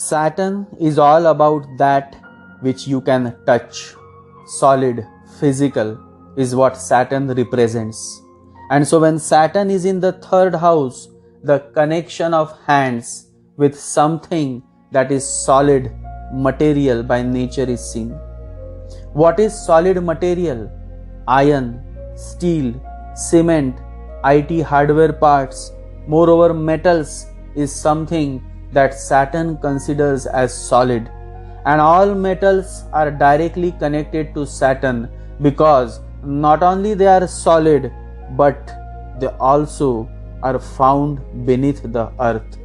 Saturn is all about that which you can touch. Solid, physical is what Saturn represents. And so when Saturn is in the third house, the connection of hands with something that is solid, material by nature is seen. What is solid material? Iron, steel, cement, IT hardware parts, moreover metals is something that Saturn considers as solid. And all metals are directly connected to Saturn because not only they are solid, but they also are found beneath the earth.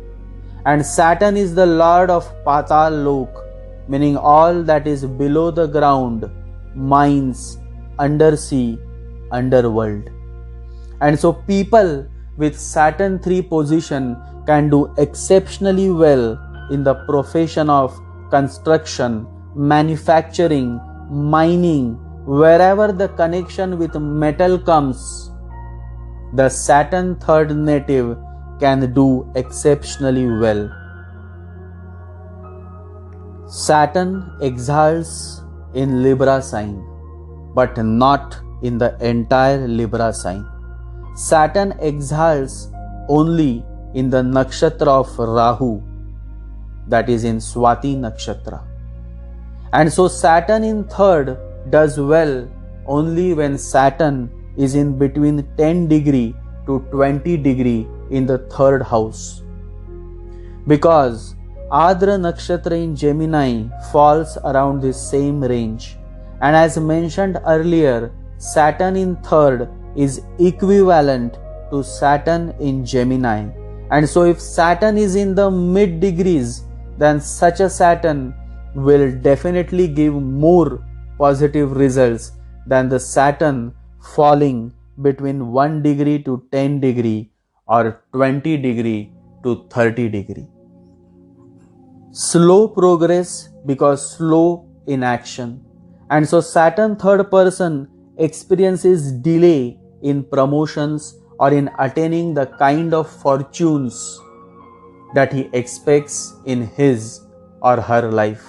And Saturn is the lord of Patal Lok, meaning all that is below the ground, mines, undersea, underworld. And so people with Saturn 3 position can do exceptionally well in the profession of construction, manufacturing, mining, wherever the connection with metal comes. The Saturn third native can do exceptionally well. Saturn exalts in Libra sign, but not in the entire Libra sign. Saturn exalts only in the nakshatra of Rahu, that is in Swati nakshatra. And so Saturn in third does well only when Saturn is in between 10 degree to 20 degree in the third house. Because Adra nakshatra in Gemini falls around this same range. And as mentioned earlier, Saturn in third is equivalent to Saturn in Gemini. And so if Saturn is in the mid degrees, then such a Saturn will definitely give more positive results than the Saturn falling between 1 degree to 10 degree or 20 degree to 30 degree. Slow progress because slow inaction. And so Saturn third person experiences delay in promotions or in attaining the kind of fortunes that he expects in his or her life.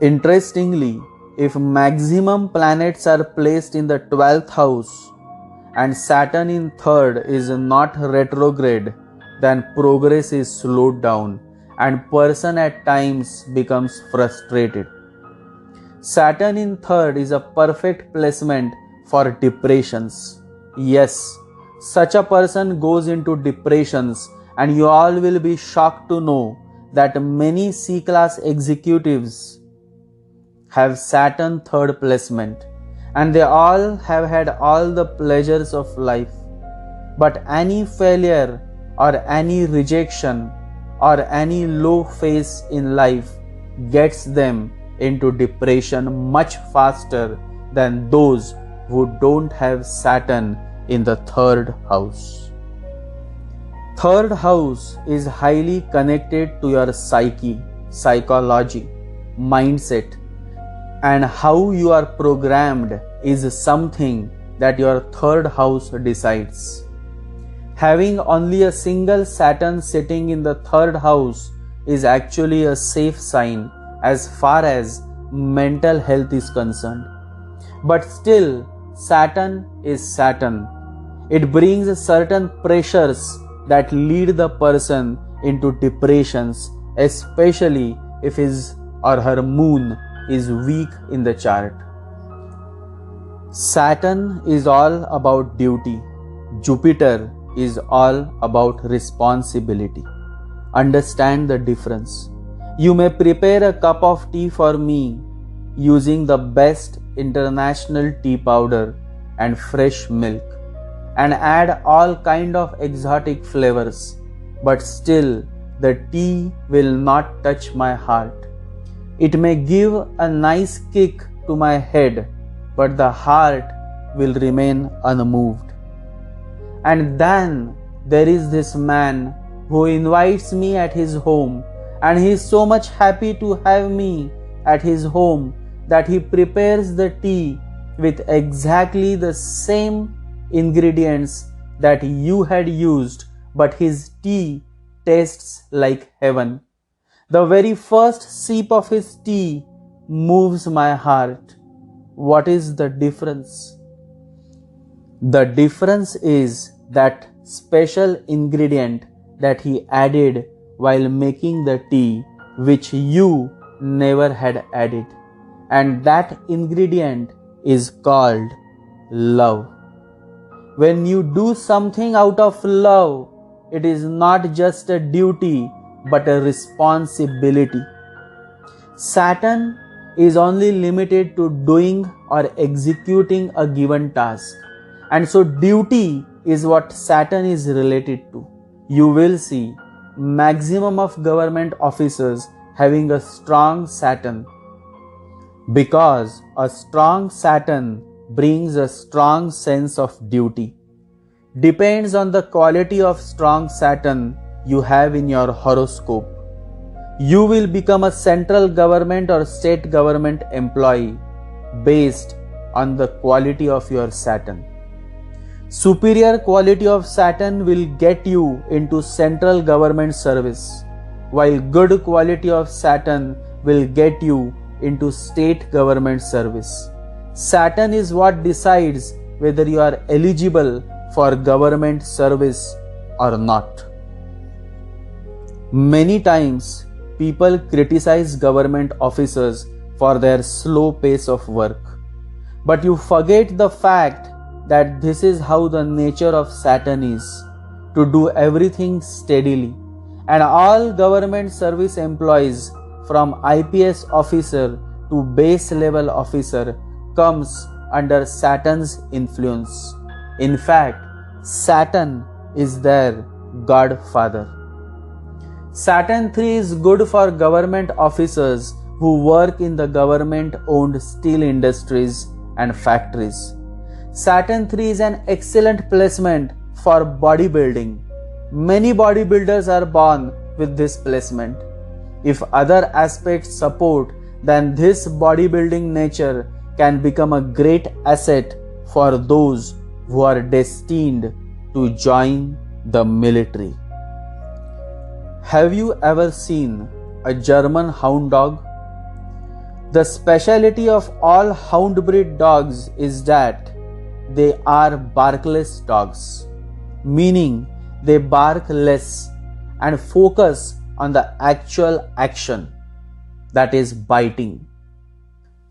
Interestingly, if maximum planets are placed in the 12th house and Saturn in third is not retrograde, then progress is slowed down and person at times becomes frustrated. Saturn in third is a perfect placement for depressions. Yes, such a person goes into depressions, and you all will be shocked to know that many C-class executives have Saturn third placement, and they all have had all the pleasures of life. But any failure or any rejection or any low phase in life gets them into depression much faster than those who don't have Saturn in the third house. Third house is highly connected to your psyche, psychology, mindset, and how you are programmed is something that your third house decides. Having only a single Saturn sitting in the third house is actually a safe sign as far as mental health is concerned. But still, Saturn is Saturn. It brings certain pressures that lead the person into depressions, especially if his or her moon is weak in the chart. Saturn is all about duty. Jupiter is all about responsibility. Understand the difference. You may prepare a cup of tea for me using the best international tea powder and fresh milk and add all kind of exotic flavors, but still the tea will not touch my heart. It may give a nice kick to my head, but the heart will remain unmoved. And then there is this man who invites me at his home, and he is so much happy to have me at his home that he prepares the tea with exactly the same ingredients that you had used, but his tea tastes like heaven. The very first sip of his tea moves my heart. What is the difference? The difference is that special ingredient that he added while making the tea, which you never had added. And that ingredient is called love. When you do something out of love, it is not just a duty but a responsibility. Saturn is only limited to doing or executing a given task. And so duty is what Saturn is related to. You will see maximum of government officers having a strong Saturn, because a strong Saturn brings a strong sense of duty. Depends on the quality of strong Saturn you have in your horoscope. You will become a central government or state government employee based on the quality of your Saturn. Superior quality of Saturn will get you into central government service, while good quality of Saturn will get you into state government service. Saturn is what decides whether you are eligible for government service or not. Many times, people criticize government officers for their slow pace of work. But you forget the fact that this is how the nature of Saturn is, to do everything steadily. And all government service employees, from IPS officer to base level officer, comes under Saturn's influence. In fact, Saturn is their godfather. Saturn III is good for government officers who work in the government-owned steel industries and factories. Saturn III is an excellent placement for bodybuilding. Many bodybuilders are born with this placement. If other aspects support, then this bodybuilding nature can become a great asset for those who are destined to join the military. Have you ever seen a German hound dog? The speciality of all hound breed dogs is that they are barkless dogs, meaning they bark less and focus on the actual action, that is biting.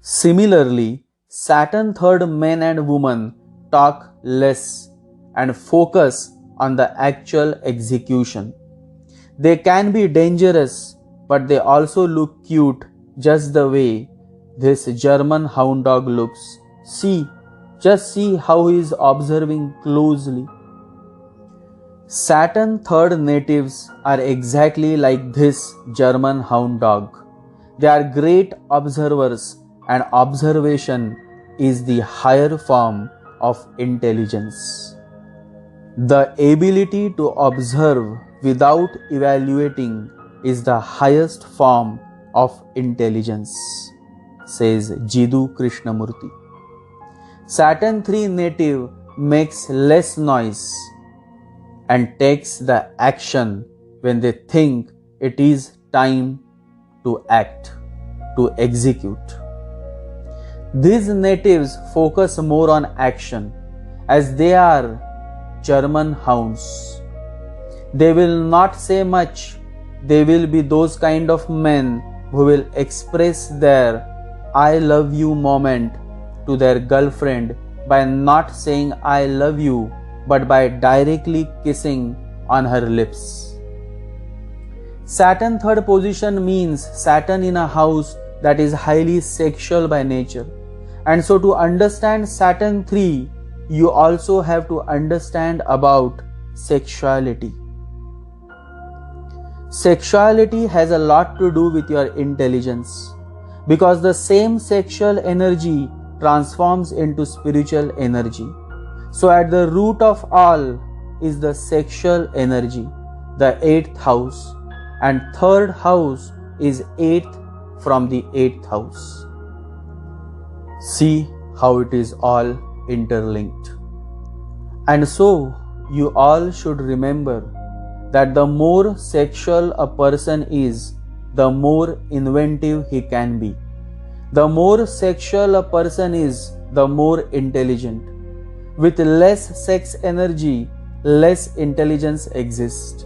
Similarly, Saturn III men and women talk less and focus on the actual execution. They can be dangerous, but they also look cute just the way this German hound dog looks. Just see how he is observing closely. Saturn III natives are exactly like this German hound dog. They are great observers, and observation is the higher form of intelligence. The ability to observe without evaluating is the highest form of intelligence, says Jiddu Krishnamurti. Saturn III native makes less noise and takes the action when they think it is time to act, to execute. These natives focus more on action as they are German hounds. They will not say much. They will be those kind of men who will express their I love you moment to their girlfriend by not saying I love you, but by directly kissing on her lips. Saturn third position means Saturn in a house that is highly sexual by nature. And so to understand Saturn III, you also have to understand about sexuality. Sexuality has a lot to do with your intelligence, because the same sexual energy transforms into spiritual energy. So at the root of all is the sexual energy, the 8th house, and 3rd house is 8th from the 8th house. See how it is all interlinked. And so you all should remember that the more sexual a person is, the more inventive he can be. The more sexual a person is, the more intelligent. With less sex energy, less intelligence exists.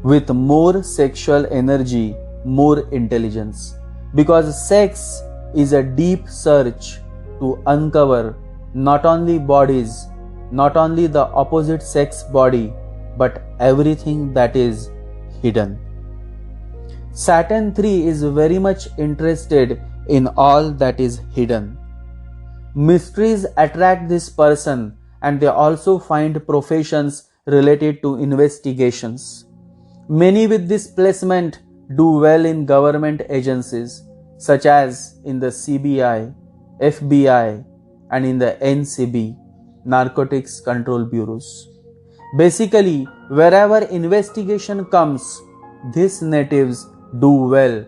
With more sexual energy, more intelligence. Because sex is a deep search to uncover not only bodies, not only the opposite sex body, but everything that is hidden. Saturn III is very much interested in all that is hidden. Mysteries attract this person, and they also find professions related to investigations. Many with this placement do well in government agencies such as in the CBI, FBI, and in the NCB, Narcotics Control Bureaus. Basically, wherever investigation comes, these natives do well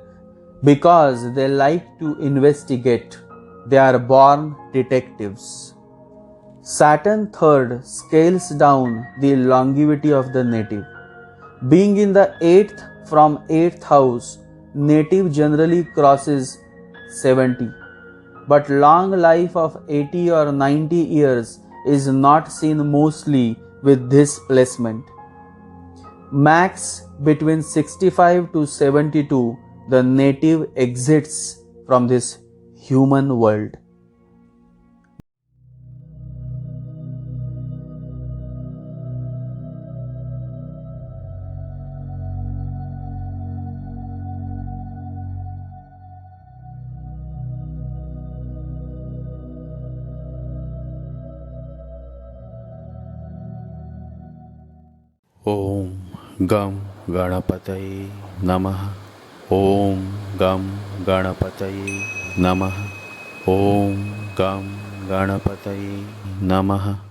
because they like to investigate. They are born detectives. Saturn III scales down the longevity of the native. Being in the 8th from 8th house, native generally crosses 70. But long life of 80 or 90 years is not seen mostly with this placement. Max between 65 to 72, the native exits from this human world. ॐ गं गणपतये नमः। ॐ गं गणपतये नमः। ॐ गं गणपतये नमः।